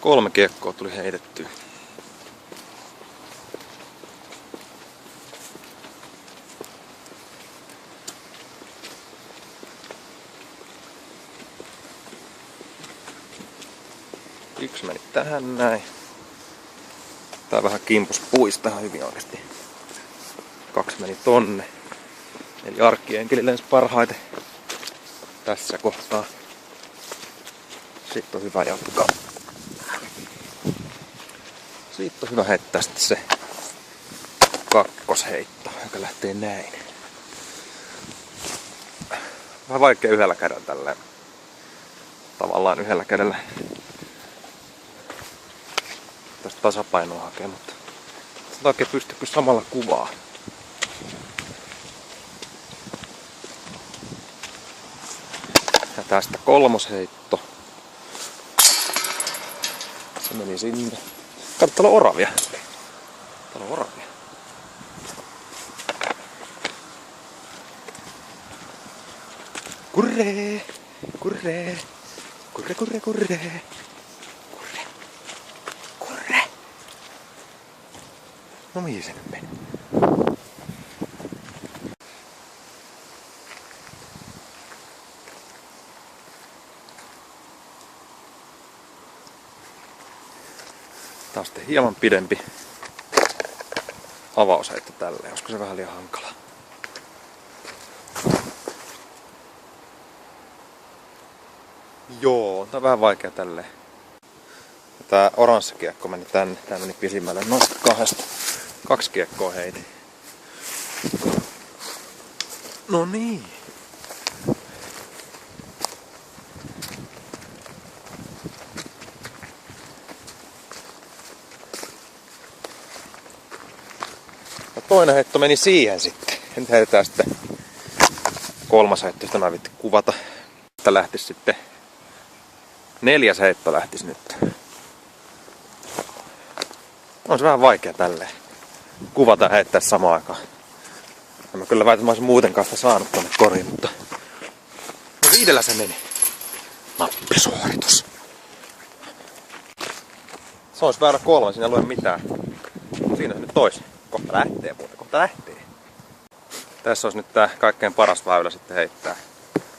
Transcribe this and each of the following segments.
3 kiekkoa tuli heitettyä. Yksi meni tähän näin. Tää vähän kimpus puisi tähän hyvin oikeesti. 2 meni tonne. Eli arkkienkeli lensi parhaiten tässä kohtaa. Sitten on hyvä jatkaa. Siitä on hyvä heittää sitten se kakkosheitto, joka lähtee näin. Vähän vaikea yhdellä kädellä tälleen. Tavallaan yhdellä kädellä tästä tasapainoa hakea, mutta sitä oikein pystyy kyllä samalla kuvaa. Ja tästä 3. heitto. Se meni sinne. Katso, täällä on oravia. Täällä on oravia. Kurre! Kurre! Kurre, kurre, kurre! Kurre! Kurre! No mihin se nyt meni? Tää on sitten hieman pidempi avausheitto tälleen, olisiko se vähän liian hankala. Joo, tää on vähän vaikea tälleen. Tää oranssi kiekko meni tänne, tää meni pisimmälle noista 2 kiekkoa heitin. No niin. Toinen heitto meni siihen sitten. Nyt heitetään sitten 3. heitto, josta mä vitti kuvata. Että lähtisi sitten 4. heitto lähtisi nyt. On se vähän vaikea tälleen kuvata ja heittää samaan aikaan. En mä kyllä väitän, että mä olisin muutenkaan sitä saanut tonne koriin, mutta no 5 se meni. Nappisuoritus. Se olisi väärä 3, siinä ei lue mitään. Siinä se nyt toisi. Kohta lähtee muuten, kohta lähtee. Tässä olisi nyt tää kaikkein paras väylä sitten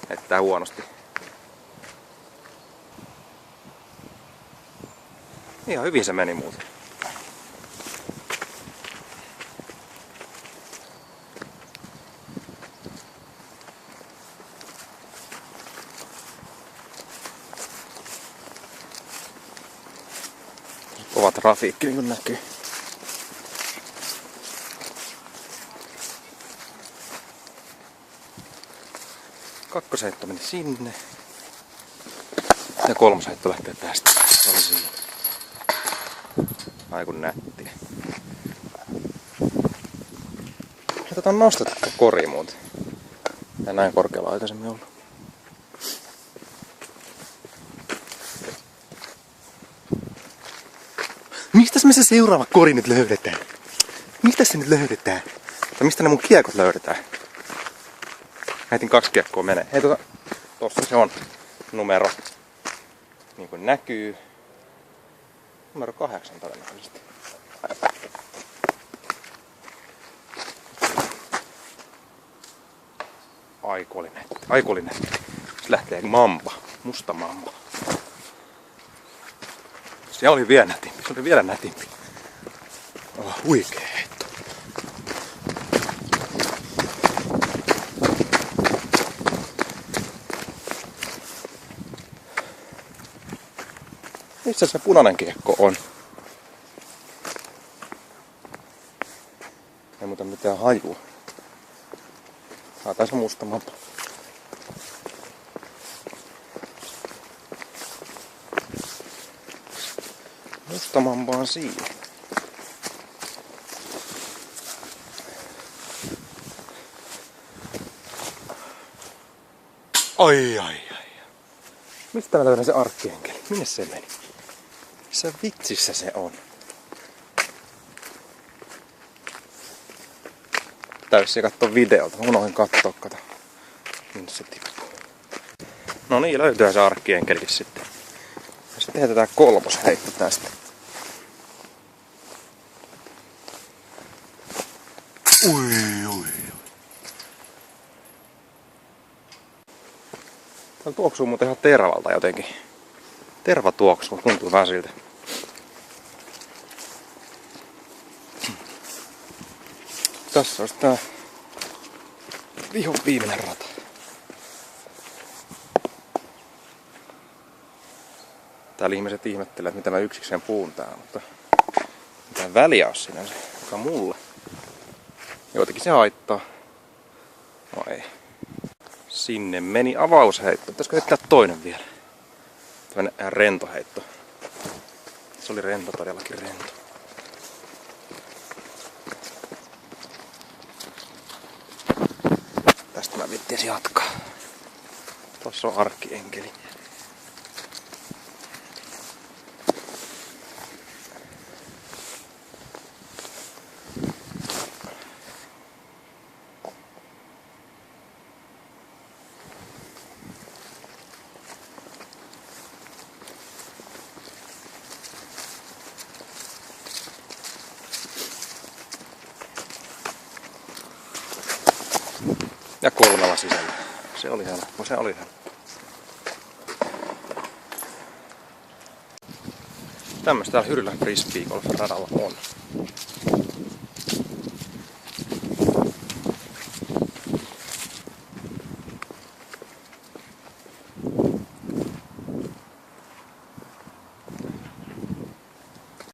heittää huonosti. Ihan hyvin se meni muuten. Kova trafiikki niin kuin näkyy. Kakkosheitto meni sinne. Ja 3. heitto lähtee tästä. Se oli siinä. Ai kun nättiä. Ja tätä on nostettu koriin muuten. Ja näin korkealla aikaisemmin ollut. Mistäs me se seuraava kori nyt löydetään? Mistä se nyt löydetään? Tai mistä ne mun kiekot löydetään? Heitin 2 kiekkoa menee. Hei tossa se on numero. Niin kuin näkyy. Numero 8 todennäköisesti. Aikolinen. Se lähtee mamba. Musta mamba. Se oli vielä nätimpi. Se oli vielä nätimpi. Oh, huikee heitto. Missä se punainen kiekko on? Ei muuta mitään hajua. Tää se musta mamba. Musta mamba on siinä. Ai. Mistä mä löydän se arkkienkeli? Minne se meni? Missä vitsissä se on? Täytyy katsoa videolta. Unohdin katsoa, kato. Minne se tippuu. No niin, löytyy se arkkienkeli sitten. Se tehdään kolmosheitto tästä. Ui. Tää tuoksuu muuten ihan tervalta jotenkin. Terva tuoksuu, tuntuu vähän siltä. Tässä olisi tää vihon viimeinen rata. Täällä ihmiset ihmettelee, että mitä mä yksikseen puun täällä, mutta mitään väliä on sinänsä, joka on mulle. Joitakin se haittaa. No ei. Sinne meni avausheitto. Pitäisikö heittää toinen vielä? Tällainen ihan rento heitto. Se oli rento, todellakin rento. Tästä mä viittisin jatkaa. Tossa on arkkienkeli. Ja 3 sisällä. Se oli helppo, se oli helppo. Tämmöistä täällä Hyrylän frisbeegolf-radalla on.